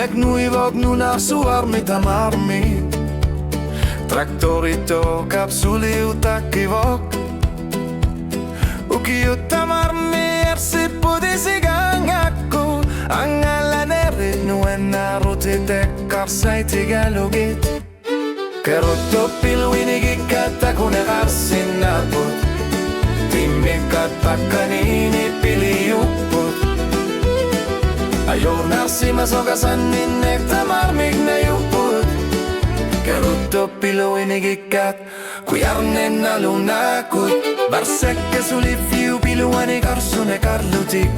nagnuivog nunasuar mitamarmi Traktorito kapsuli utakivok Ukiutamarmi ersipudisigang ako Ang alanerit nuen narutitekar say tigalogit Kerotto pilwinigikat ako nakarsinapot Timikat pakanini piliyupot Ayaw narsimasogasan ninek tamarmig na yupot Kerotto pilwinigikat kuyarnen nalunakot Barsek kesulifiu piluani karsune karlutik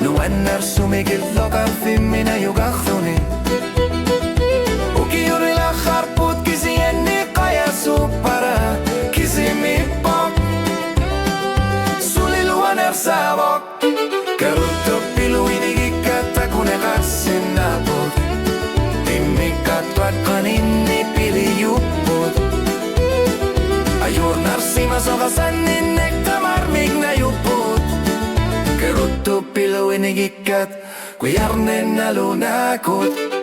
Nuen narsumigil lokarfimina yugakhuni Harput kisi enni kaya supara Kisi mipok Suliluan ersabok Kerutto pilu inigikat ako nakasinapot Timikat tuat kanini piliyupot Ayur narsimasogasan ninek tamarmig na yupot Kerutto pilu inigikat kuyarnen nalunakot